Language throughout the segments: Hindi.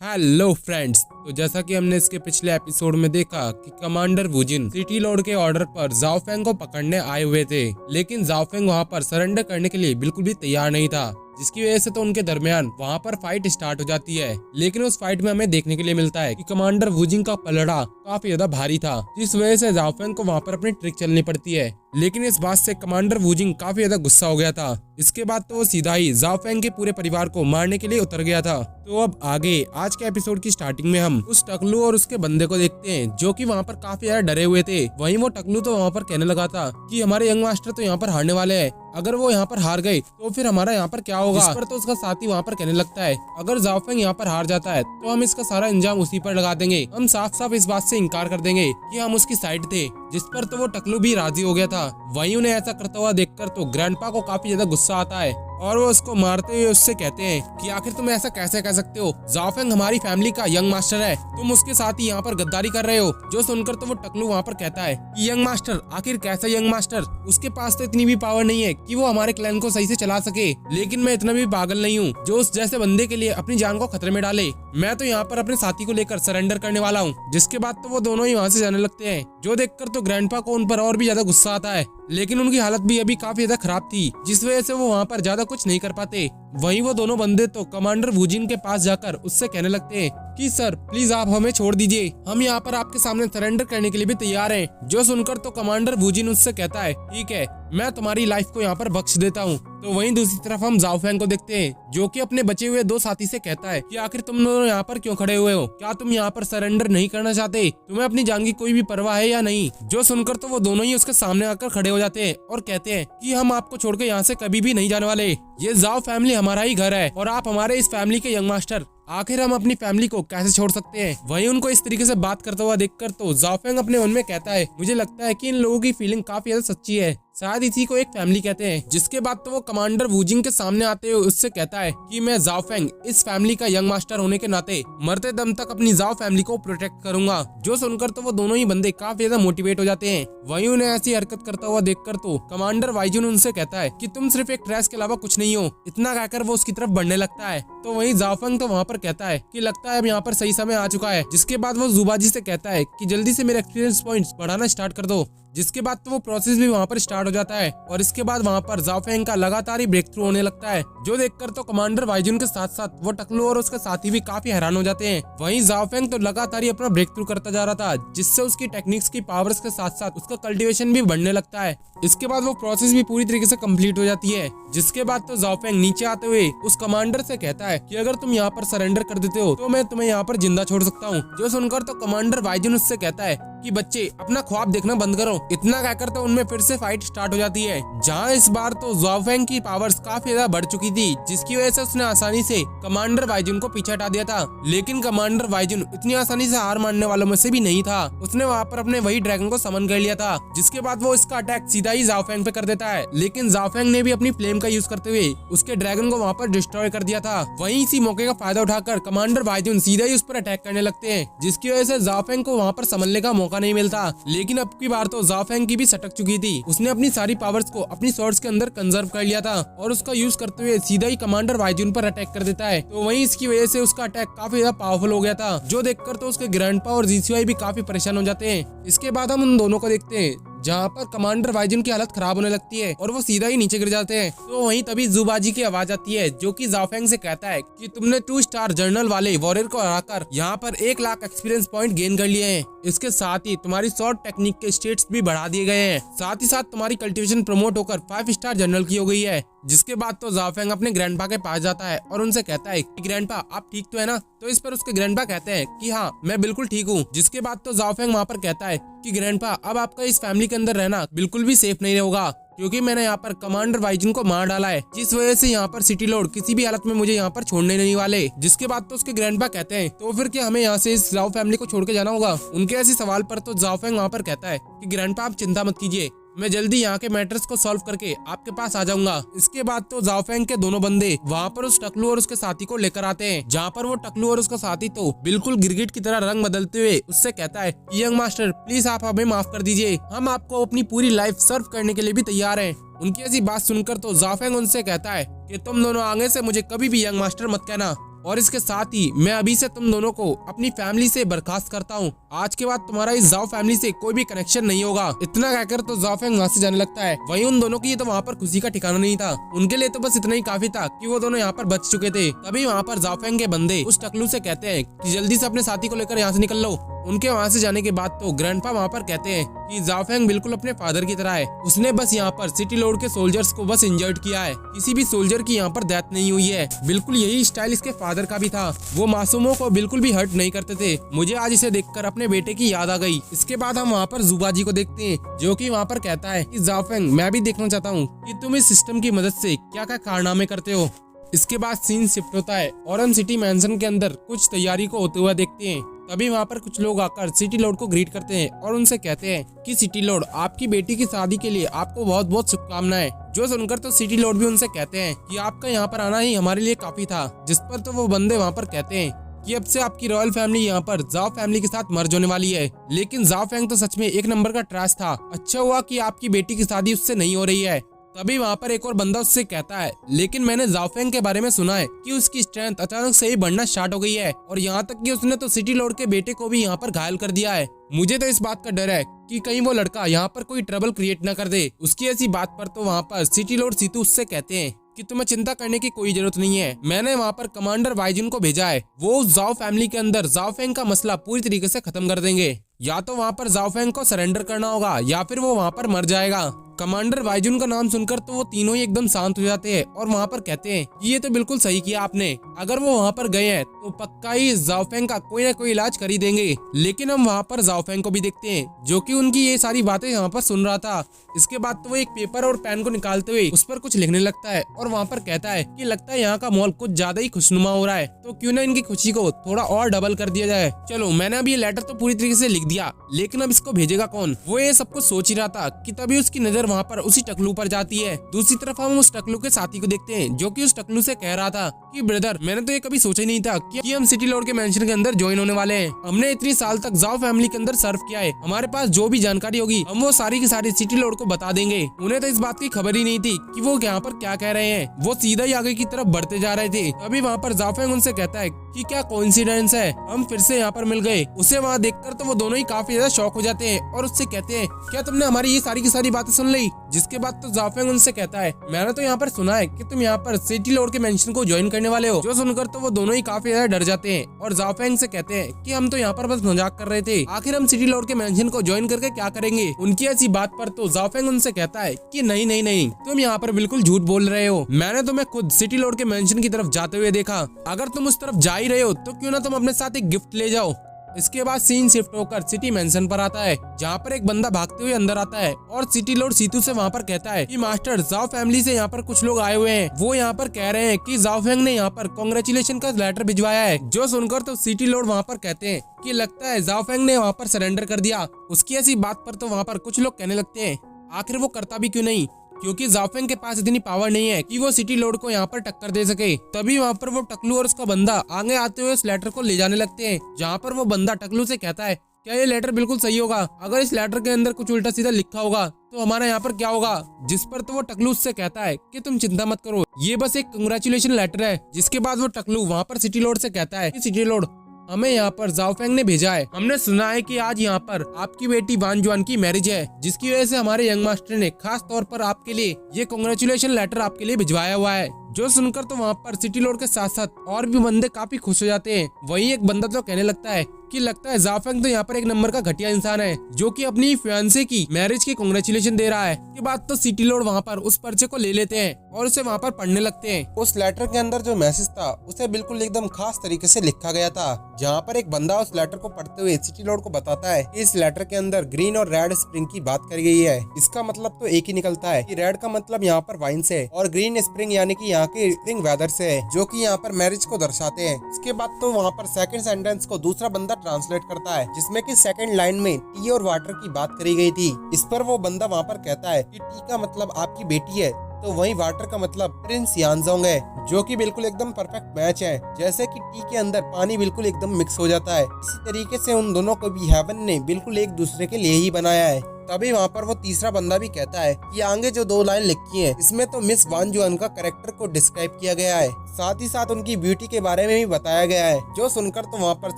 हेलो फ्रेंड्स, तो जैसा कि हमने इसके पिछले एपिसोड में देखा कि कमांडर वुजिन सिटी लॉर्ड के ऑर्डर पर जाओ फेंग को पकड़ने आए हुए थे, लेकिन जाओ फेंग वहां पर सरेंडर करने के लिए बिल्कुल भी तैयार नहीं था, जिसकी वजह से तो उनके दरमियान वहां पर फाइट स्टार्ट हो जाती है। लेकिन उस फाइट में हमें देखने के लिए मिलता है कि कमांडर वुजिन का पलड़ा काफी ज्यादा भारी था, जिस वजह से जाओ फेंग को वहां पर अपनी ट्रिक चलनी पड़ती है। लेकिन इस बात से कमांडर वुजिन काफी ज्यादा गुस्सा हो गया था। इसके बाद तो वो सीधा ही जाओ फेंग के पूरे परिवार को मारने के लिए उतर गया था। तो अब आगे आज के एपिसोड की स्टार्टिंग में हम उस टकलू और उसके बंदे को देखते हैं, जो कि वहाँ पर काफी ज्यादा डरे हुए थे। वहीं वो टकलू तो वहाँ पर कहने लगा था कि हमारे यंग मास्टर तो यहाँ पर हारने वाले हैं, अगर वो यहाँ पर हार गए तो फिर हमारा यहाँ पर क्या होगा। इस पर तो उसका साथी वहाँ पर कहने लगता है, अगर जाओ फेंग यहाँ पर हार जाता है तो हम इसका सारा इंजाम उसी पर लगा देंगे। हम साफ साफ इस बात से इनकार कर देंगे कि हम उसकी साइड थे। जिस पर तो वो टकलू भी राजी हो गया था। वहीं उन्हें ऐसा करता हुआ देखकर तो ग्रैंडपा को काफी ज्यादा गुस्सा आता है और वो उसको मारते हुए उससे कहते हैं कि आखिर तुम ऐसा कैसे कह सकते हो, जाओ फेंग हमारी फैमिली का यंग मास्टर है, तुम उसके साथ ही यहाँ पर गद्दारी कर रहे हो। जो सुनकर तो वो टकलू वहाँ पर कहता है कि यंग मास्टर, आखिर कैसा यंग मास्टर, उसके पास तो इतनी भी पावर नहीं है कि वो हमारे क्लैन को सही से चला सके। लेकिन मैं इतना भी पागल नहीं हूँ जो उस जैसे बंदे के लिए अपनी जान को खतरे में डाले। मैं तो यहाँ पर अपने साथी को लेकर सरेंडर करने वाला हूँ। जिसके बाद तो वो दोनों ही वहाँ से जाने लगते हैं। जो देखकर तो ग्रैंडपा को उन पर और भी ज्यादा गुस्सा आता है, लेकिन उनकी हालत भी अभी काफी ज्यादा खराब थी, जिस वजह से वो वहाँ पर ज्यादा कुछ नहीं कर पाते। वहीं वो दोनों बंदे तो कमांडर वुजिन के पास जाकर उससे कहने लगते हैं कि सर प्लीज आप हमें छोड़ दीजिए, हम यहाँ पर आपके सामने सरेंडर करने के लिए भी तैयार हैं। जो सुनकर तो कमांडर वुजिन उससे कहता है ठीक है, मैं तुम्हारी लाइफ को यहाँ पर बख्श देता हूँ। तो वहीं दूसरी तरफ हम जाओ फेंग को देखते हैं, जो कि अपने बचे हुए दो साथी से कहता है कि आखिर तुम दोनों यहाँ पर क्यों खड़े हुए हो, क्या तुम यहाँ पर सरेंडर नहीं करना चाहते, तुम्हें अपनी जान की कोई भी परवाह है या नहीं। जो सुनकर तो वो दोनों ही उसके सामने आकर खड़े हो जाते हैं और कहते हैं कि हम आपको छोड़ के यहाँ से कभी भी नहीं जाने वाले, ये जाओ फैमिली हमारा ही घर है और आप हमारे इस फैमिली के यंग मास्टर, आखिर हम अपनी फैमिली को कैसे छोड़ सकते हैं। वहीं उनको इस तरीके से बात करता हुआ देखकर तो जाओ फेंग अपने मन में कहता है, मुझे लगता है कि इन लोगों की फीलिंग काफी ज्यादा सच्ची है, शायद इसी को एक फैमिली कहते हैं। जिसके बाद तो वो कमांडर वुजिन के सामने आते हुए उससे कहता है कि मैं जाओ फेंग इस फैमिली का यंग मास्टर होने के नाते मरते दम तक अपनी जाओ फैमिली को प्रोटेक्ट करूंगा। जो सुनकर तो वो दोनों ही बंदे काफी ज्यादा मोटिवेट हो जाते हैं। वहीं उन्हें ऐसी हरकत करता हुआ देखकर तो कमांडर वाइजुन उनसे कहता है कि तुम सिर्फ एक ट्रैश के अलावा कुछ नहीं हो। इतना कहकर वो उसकी तरफ बढ़ने लगता है। तो वहीं जाओ फेंग तो वहाँ पर कहता है कि लगता है अब यहाँ पर सही समय आ चुका है। जिसके बाद वो जुबाजी से कहता है कि जल्दी से मेरे एक्सपीरियंस पॉइंट्स बढ़ाना स्टार्ट कर दो। जिसके बाद तो वो प्रोसेस भी वहाँ पर स्टार्ट हो जाता है और इसके बाद वहाँ पर जाओ फेंग का लगातार ही ब्रेक थ्रू होने लगता है। जो देखकर तो कमांडर वाइजुन के साथ साथ वो टकलू और उसके साथी भी काफी हैरान हो जाते हैं। वहीं जाओ फेंग तो लगातार ही अपना ब्रेक थ्रू करता जा रहा था, जिससे उसकी टेक्निक्स की पावर्स के साथ साथ उसका कल्टीवेशन भी बढ़ने लगता है। इसके बाद वो प्रोसेस भी पूरी तरीके से कंप्लीट हो जाती है। जिसके बाद तो जाओ फेंग नीचे आते हुए उस कमांडर से कहता है कि अगर तुम यहाँ पर सरेंडर कर देते हो तो मैं तुम्हें यहाँ पर जिंदा छोड़ सकता हूँ। जो सुनकर तो कमांडर वाइजुन उससे कहता है कि बच्चे अपना ख्वाब देखना बंद करो। इतना कहकर तो उनमें फिर से फाइट स्टार्ट हो जाती है, जहाँ इस बार तो जाओ फेंग की पावर्स काफी ज्यादा बढ़ चुकी थी, जिसकी वजह से उसने आसानी से कमांडर वाइजुन को पीछे हटा दिया था। लेकिन कमांडर वाइजुन इतनी आसानी से हार मानने वालों में से भी नहीं था। उसने वहाँ पर अपने वही ड्रैगन को समन कर लिया था। जिसके बाद वो इसका अटैक सीधा ही जाओ फेंग पे कर देता है। लेकिन जाओ फेंग ने भी अपनी फ्लेम का यूज करते हुए उसके ड्रैगन को वहाँ पर डिस्ट्रॉय कर दिया था। वहीं इसी मौके का फायदा उठाकर कमांडर वाइजुन सीधा ही उस पर अटैक करने लगते हैं, जिसकी वजह से जाओ फेंग को वहाँ पर संभलने का मौका नहीं मिलता। लेकिन अब की बार तो जाओ फेंग की भी सटक चुकी थी। उसने अपनी सारी पावर्स को अपनी स्वॉर्ड्स के अंदर कंजर्व कर लिया था और उसका यूज करते हुए सीधा ही कमांडर वाइजुन पर अटैक कर देता है। तो वहीं इसकी वजह से उसका अटैक काफी ज्यादा पावरफुल हो गया था। जो देखकर तो उसके ग्रैंडपा और जीसीआई भी काफी परेशान हो जाते हैं। इसके बाद हम उन दोनों को देखते हैं, जहाँ पर कमांडर वाइजुन की हालत खराब होने लगती है और वो सीधा ही नीचे गिर जाते हैं। तो वहीं तभी जुबाजी की आवाज आती है, जो कि जाओ फेंग से कहता है कि तुमने 2 स्टार जर्नल वाले वॉरियर को हराकर यहाँ पर 1 लाख एक्सपीरियंस पॉइंट गेन कर लिए हैं। इसके साथ ही तुम्हारी शॉर्ट टेक्निक के स्टेट्स भी बढ़ा दिए गए हैं। साथ ही साथ तुम्हारी कल्टीवेशन प्रमोट होकर 5 स्टार जर्नल की हो गई है। जिसके बाद तो जाओ फेंग अपने ग्रैंडपा के पास जाता है और उनसे कहता है कि ग्रैंडपा आप ठीक तो है ना। तो इस पर उसके ग्रैंडपा कहते हैं कि हाँ मैं बिल्कुल ठीक हूँ। जिसके बाद तो जाओ फेंग वहाँ पर कहता है कि ग्रैंडपा अब आपका इस फैमिली के अंदर रहना बिल्कुल भी सेफ नहीं होगा, क्योंकि मैंने यहाँ पर कमांडर वाइजुन को मार डाला है, जिस वजह से यहाँ पर सिटी लॉर्ड किसी भी हालत में मुझे यहाँ पर छोड़ने नहीं वाले। जिसके बाद तो उसके ग्रैंडपा कहते हैं तो फिर क्या हमें यहाँ से इस जाओ फैमिली को छोड़ के जाना होगा। उनके ऐसे सवाल पर तो जाओ फेंग वहाँ पर कहता है कि ग्रैंडपा आप चिंता मत कीजिए, मैं जल्दी यहाँ के मैटर्स को सॉल्व करके आपके पास आ जाऊंगा। इसके बाद तो जाओ फेंग के दोनों बंदे वहाँ पर उस टकलू और उसके साथी को लेकर आते हैं, जहाँ पर वो टकलू और उसका साथी तो बिल्कुल गिरगिट की तरह रंग बदलते हुए उससे कहता है कि यंग मास्टर प्लीज आप हमें माफ कर दीजिए, हम आपको अपनी पूरी लाइफ सर्व करने के लिए भी तैयार हैं। उनकी ऐसी बात सुनकर तो जाओ फेंग उनसे कहता है कि तुम दोनों आगे से मुझे कभी भी यंग मास्टर मत कहना, और इसके साथ ही मैं अभी से तुम दोनों को अपनी फैमिली से बर्खास्त करता हूँ। आज के बाद तुम्हारा इस जाओ फैमिली से कोई भी कनेक्शन नहीं होगा। इतना कहकर तो जाओ फेंग वहाँ से जाने लगता है। वहीं उन दोनों की तो वहाँ पर खुशी का ठिकाना नहीं था। उनके लिए तो बस इतना ही काफी था कि वो दोनों यहाँ पर बच चुके थे। तभी वहाँ पर जाओ फेंग के बंदे उस टकलू से कहते हैं कि जल्दी से अपने साथी को लेकर यहाँ से निकल लो। उनके वहाँ से जाने के बाद तो ग्रैंडपा वहाँ पर कहते हैं कि जाओ फेंग बिल्कुल अपने फादर की तरह है। उसने बस यहाँ पर सिटी लॉर्ड के सोल्जर्स को बस इंजर्ड किया है, किसी भी सोल्जर की यहाँ पर डेथ नहीं हुई है। बिल्कुल यही स्टाइल इसके फादर का भी था। वो मासूमों को बिल्कुल भी हर्ट नहीं करते थे। मुझे आज इसे देखकर अपने बेटे की याद आ गई। इसके बाद हम वहाँ पर जुबाजी को देखते हैं, जो कि वहाँ पर कहता है कि जाओ फेंग, मैं भी देखना चाहता हूँ कि तुम इस सिस्टम की मदद से क्या क्या कारनामे करते हो। इसके बाद सीन शिफ्ट होता है और हम सिटी मैंशन के अंदर कुछ तैयारी को होते हुए देखते हैं। तभी वहाँ पर कुछ लोग आकर सिटी लॉर्ड को ग्रीट करते हैं और उनसे कहते हैं कि सिटी लॉर्ड, आपकी बेटी की शादी के लिए आपको बहुत बहुत शुभकामनाएं। जो सुनकर तो सिटी लॉर्ड भी उनसे कहते हैं कि आपका यहाँ पर आना ही हमारे लिए काफी था। जिस पर तो वो बंदे वहाँ पर कहते हैं कि अब से आपकी रॉयल फैमिली यहाँ पर जाओ फैमिली के साथ मर्ज होने वाली है। लेकिन जाओ फेंग तो सच में एक नंबर का ट्रैश था। अच्छा हुआ कि आपकी बेटी की शादी उससे नहीं हो रही है। तभी वहाँ पर एक और बंदा उससे कहता है, लेकिन मैंने जाओ फेंग के बारे में सुना है कि उसकी स्ट्रेंथ अचानक से ही बढ़ना स्टार्ट हो गई है और यहाँ तक कि उसने तो सिटी लॉर्ड के बेटे को भी यहाँ पर घायल कर दिया है। मुझे तो इस बात का डर है कि कहीं वो लड़का यहाँ पर कोई ट्रबल क्रिएट न कर दे। उसकी ऐसी बात पर तो वहाँ पर सिटी लॉर्ड सीतू उससे कहते हैं कि तुम्हें चिंता करने की कोई जरूरत नहीं है। मैंने वहाँ पर कमांडर वाइजिन को भेजा है। वो उस जाओ फैमिली के अंदर जाओ फेंग का मसला पूरी तरीके से खत्म कर देंगे। या तो वहाँ पर जाओ फेंग को सरेंडर करना होगा या फिर वो वहाँ पर मर जाएगा। कमांडर वाइजुन का नाम सुनकर तो वो तीनों ही एकदम शांत हो जाते हैं और वहाँ पर कहते हैं कि ये तो बिल्कुल सही किया आपने। अगर वो वहाँ पर गए हैं तो पक्का ही जाओ फेंग का कोई ना कोई इलाज कर ही देंगे। लेकिन हम वहाँ पर जाओ फेंग को भी देखते हैं, जो कि उनकी ये सारी बातें यहाँ पर सुन रहा था। इसके बाद तो वो एक पेपर और पेन को निकालते हुए उस पर कुछ लिखने लगता है और वहाँ पर कहता है कि लगता है यहाँ का माहौल कुछ ज्यादा ही खुशनुमा हो रहा है, तो क्यों ना इनकी खुशी को थोड़ा और डबल कर दिया जाए। चलो, मैंने अब ये लेटर तो पूरी तरीके से लिख दिया, लेकिन अब इसको भेजेगा कौन? वो ये सब कुछ सोच ही रहा था कि तभी उसकी नजर वहाँ पर उसी टकलू पर जाती है। दूसरी तरफ हम उस टकलू के साथी को देखते हैं, जो कि उस टकलू से कह रहा था कि ब्रदर, मैंने तो ये कभी सोचा ही नहीं था कि हम सिटी लॉर्ड के मेंशन के अंदर ज्वाइन होने वाले हैं। हमने इतनी साल तक जाओ फैमिली के अंदर सर्व किया है। हमारे पास जो भी जानकारी होगी हम वो सारी की सारी सिटी लॉर्ड को बता देंगे। उन्हें तो इस बात की खबर ही नहीं थी कि वो यहाँ पर क्या कह रहे हैं। वो सीधा ही आगे की तरफ बढ़ते जा रहे थे। तभी वहाँ पर जाओ फेंग उनसे कहता है कि क्या कोइंसिडेंस है, हम फिर से यहाँ पर मिल गए। उसे वहाँ देखकर तो वो दोनों ही काफी ज्यादा शॉक हो जाते हैं और उससे कहते हैं, क्या तुमने हमारी ये सारी की सारी बातें सुन ली? जिसके बाद तो जाओ फेंग उनसे कहता है, मैंने तो यहाँ पर सुना है कि तुम यहाँ पर सिटी लॉर्ड के मेंशन को ज्वाइन करने वाले हो। जो सुनकर तो वो दोनों ही काफी ज्यादा डर जाते हैं और जाओ फेंग से कहते हैं कि हम तो यहाँ पर बस मजाक कर रहे थे, आखिर हम सिटी लॉर्ड के मेंशन को ज्वाइन करके क्या करेंगे। उनकी ऐसी बात पर तो जाओ फेंग उनसे कहता है कि नहीं नहीं नहीं, तुम यहाँ पर बिल्कुल झूठ बोल रहे हो। मैंने तुम्हें खुद सिटी लॉर्ड के मेंशन की तरफ जाते हुए देखा। अगर तुम उस तरफ जा ही रहे हो तो क्यों ना तुम अपने साथ एक गिफ्ट ले जाओ। इसके बाद सीन शिफ्ट होकर सिटी मेंशन पर आता है, जहाँ पर एक बंदा भागते हुए अंदर आता है और सिटी लॉर्ड सीतू से वहाँ पर कहता है कि मास्टर, जाओ फैमिली से यहाँ पर कुछ लोग आए हुए हैं। वो यहाँ पर कह रहे हैं कि जाओ फेंग ने यहाँ पर कांग्रेचुलेशन का लेटर भिजवाया है। जो सुनकर तो सिटी लॉर्ड वहाँ पर कहते हैं कि लगता है जाओ फेंग ने वहाँ पर सरेंडर कर दिया। उसकी ऐसी बात पर तो वहाँ पर कुछ लोग कहने लगते हैं, आखिर वो करता भी क्यों नहीं, क्योंकि जाओ फेंग के पास इतनी पावर नहीं है कि वो सिटी लॉर्ड को यहाँ पर टक्कर दे सके। तभी वहाँ पर वो टकलू और उसका बंदा आगे आते हुए इस लेटर को ले जाने लगते हैं, जहाँ पर वो बंदा टकलू से कहता है, क्या ये लेटर बिल्कुल सही होगा? अगर इस लेटर के अंदर कुछ उल्टा सीधा लिखा होगा तो हमारा यहाँ पर क्या होगा? जिस पर तो वो टकलू उससे कहता है कि तुम चिंता मत करो, ये बस एक कंग्रेचुलेशन लेटर है। जिसके बाद वो टकलू वहाँ पर सिटी लॉर्ड से कहता है कि सिटी लॉर्ड, हमें यहाँ पर जाओ फेंग ने भेजा है। हमने सुना है कि आज यहाँ पर आपकी बेटी वान जुआन की मैरिज है, जिसकी वजह से हमारे यंग मास्टर ने खास तौर पर आपके लिए ये कांग्रेचुलेशन लेटर आपके लिए भिजवाया हुआ है। जो सुनकर तो वहाँ पर सिटी लॉर्ड के साथ साथ और भी बंदे काफी खुश हो जाते हैं। वहीं एक बंदा तो कहने लगता है कि लगता है जाओ फेंग तो यहाँ पर एक नंबर का घटिया इंसान है, जो कि अपनी फियांसे की मैरिज की कांग्रेचुलेशन दे रहा है। के बाद तो सिटी लॉर्ड वहाँ पर उस पर्चे को ले लेते हैं और उसे वहाँ पर पढ़ने लगते हैं। उस लेटर के अंदर जो मैसेज था उसे बिल्कुल एकदम खास तरीके से लिखा गया था, जहाँ पर एक बंदा उस लेटर को पढ़ते हुए सिटी लॉर्ड को बताता है कि इस लेटर के अंदर ग्रीन और रेड स्प्रिंग की बात करी गई है। इसका मतलब तो एक ही निकलता है कि रेड का मतलब यहाँ पर वाइन से और ग्रीन स्प्रिंग यानी कि यहाँ के स्प्रिंग वेदर से है, जो कि यहाँ पर मैरिज को दर्शाते हैं। इसके बाद तो वहाँ पर सेकंड सेंटेंस को दूसरा बंदा ट्रांसलेट करता है, जिसमें कि सेकंड लाइन में टी और वाटर की बात करी गई थी। इस पर वो बंदा वहाँ पर कहता है कि टी का मतलब आपकी बेटी है, तो वहीं वाटर का मतलब प्रिंस यानजोंग है, जो कि बिल्कुल एकदम परफेक्ट मैच है। जैसे कि टी के अंदर पानी बिल्कुल एकदम मिक्स हो जाता है, इसी तरीके से उन दोनों को भी हेवन ने बिल्कुल एक दूसरे के लिए ही बनाया है। तभी वहाँ पर वो तीसरा बंदा भी कहता है कि आगे जो 2 लाइन लिखी है इसमें तो मिस वान जुआन का कैरेक्टर को डिस्क्राइब किया गया है, साथ ही साथ उनकी ब्यूटी के बारे में भी बताया गया है। जो सुनकर तो वहाँ पर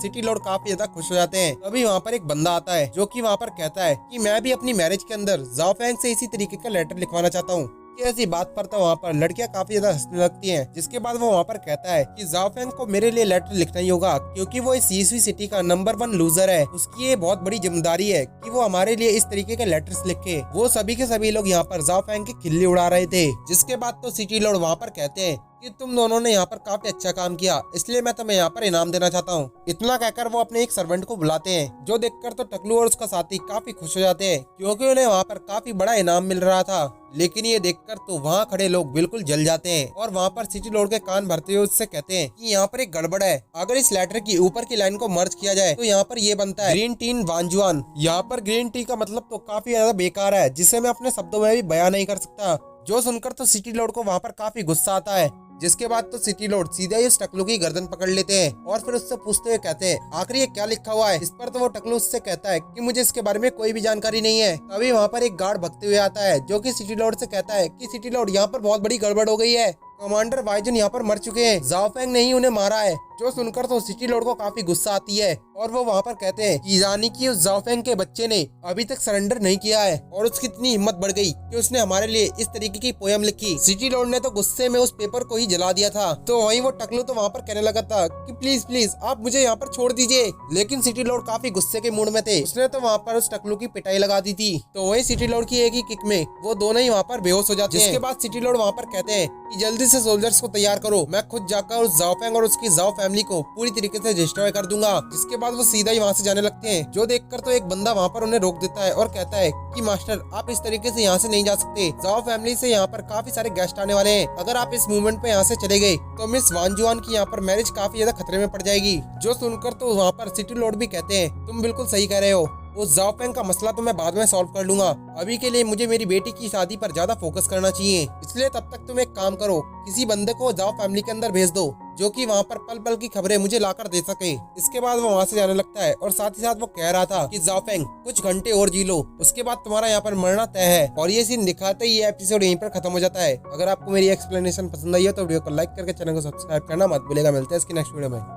सिटी लॉर्ड काफी ज्यादा खुश हो जाते हैं। तभी वहाँ पर एक बंदा आता है जो कि वहाँ पर कहता है कि मैं भी अपनी मैरिज के अंदर जाओ फेंग से इसी तरीके का लेटर लिखवाना चाहता हूँ। कि ऐसी बात पर तो वहाँ पर लड़कियां काफी ज्यादा हंसने लगती हैं। जिसके बाद वो वहाँ पर कहता है कि जाओ फेंग को मेरे लिए लेटर लिखना ही होगा, क्योंकि वो इस यूसुई सिटी का नंबर 1 लूजर है। उसकी ये बहुत बड़ी जिम्मेदारी है कि वो हमारे लिए इस तरीके के लेटर्स लिखे। वो सभी के सभी लोग यहाँ पर जाओ फेंग की खिल्ली उड़ा रहे थे। जिसके बाद तो सिटी लॉर्ड वहाँ पर कहते हैं कि तुम दोनों ने यहाँ पर काफी अच्छा काम किया, इसलिए मैं तुम्हें यहाँ पर इनाम देना चाहता हूँ। इतना कहकर वो अपने एक सर्वेंट को बुलाते हैं, जो देखकर तो टकलू और उसका साथी काफी खुश हो जाते हैं, क्योंकि उन्हें वहाँ पर काफी बड़ा इनाम मिल रहा था। लेकिन ये देखकर तो वहाँ खड़े लोग बिल्कुल जल जाते हैं और वहाँ पर सिटी लॉर्ड के कान भरते हुए उससे कहते हैं कि यहाँ पर एक गड़बड़ है। अगर इस लेटर की ऊपर की लाइन को मर्ज किया जाए तो यहाँ पर ये बनता है ग्रीन टी वान जुआन। यहाँ पर ग्रीन टी का मतलब तो काफी ज्यादा बेकार है, जिसे मैं अपने शब्दों में भी बयान नहीं कर सकता। जो सुनकर तो सिटी लॉर्ड को वहाँ पर काफी गुस्सा आता है। जिसके बाद तो सिटी लॉर्ड सीधा ही उस टकलू की गर्दन पकड़ लेते हैं और फिर उससे पूछते हुए कहते हैं आखिर ये क्या लिखा हुआ है। इस पर तो वो टकलू उससे कहता है कि मुझे इसके बारे में कोई भी जानकारी नहीं है। तभी वहाँ पर एक गार्ड भगते हुए आता है, जो कि सिटी लॉर्ड से कहता है कि सिटी लॉर्ड यहाँ पर बहुत बड़ी गड़बड़ हो गई है, कमांडर वाइजन यहाँ पर मर चुके हैं, जाओ फेंग ने ही उन्हें मारा है। जो सुनकर तो सिटी लॉर्ड को काफी गुस्सा आती है और वो वहाँ पर कहते हैं कि यानी कि उस जाओ फेंग के बच्चे ने अभी तक सरेंडर नहीं किया है और उसकी इतनी हिम्मत बढ़ गई कि उसने हमारे लिए इस तरीके की पोयम लिखी। सिटी लॉर्ड ने तो गुस्से में उस पेपर को ही जला दिया था। तो वहीं वो टकलू तो वहाँ पर कहने लगा था कि प्लीज प्लीज आप मुझे यहाँ पर छोड़ दीजिए। लेकिन सिटी लॉर्ड काफी गुस्से के मूड में थे, उसने तो वहाँ पर उस टकलू की पिटाई लगा दी थी। तो वही सिटी लॉर्ड की एक ही किक में वो दोनों ही वहाँ पर बेहोश हो जाते हैं। जिसके बाद सिटी लॉर्ड वहाँ पर कहते हैं कि जल्दी से सोल्जर्स को तैयार करो, मैं खुद जाकर उस जाओ फेंग और उसकी जाओ फैमिली को पूरी तरीके से डिस्ट्रॉय कर दूंगा। जिसके बाद वो सीधा ही वहाँ से जाने लगते हैं। जो देखकर तो एक बंदा वहाँ पर उन्हें रोक देता है और कहता है कि मास्टर आप इस तरीके से यहाँ से नहीं जा सकते, जाओ फैमिली से यहाँ पर काफी सारे गेस्ट आने वाले हैं। अगर आप इस मूवमेंट पे यहाँ से चले गए तो मिस वान जुआन की यहाँ पर मैरिज काफी ज्यादा खतरे में पड़ जाएगी। जो सुनकर तो वहाँ पर सिटी लॉर्ड भी कहते हैं तुम बिल्कुल सही कह रहे हो, उस जाओ फेंग का मसला तो मैं बाद में सॉल्व कर लूंगा, अभी के लिए मुझे मेरी बेटी की शादी पर ज्यादा फोकस करना चाहिए। इसलिए तब तक तुम एक काम करो, किसी बंदे को जाओ फैमिली के अंदर भेज दो जो कि वहाँ पर पल पल की खबरें मुझे लाकर दे सके। इसके बाद वो वहाँ से जाने लगता है और साथ ही साथ वो कह रहा था कि जाओ फेंग कुछ घंटे और जी लो, उसके बाद तुम्हारा यहाँ पर मरना तय है। और ये सीन दिखाते ही ये एपिसोड यहीं पर खत्म हो जाता है। अगर आपको मेरी एक्सप्लेनेशन पसंद आई है तो वीडियो को लाइक करके चैनल को सब्सक्राइब करना मत भूलेगा। मिलते हैं इसकी नेक्स्ट वीडियो में।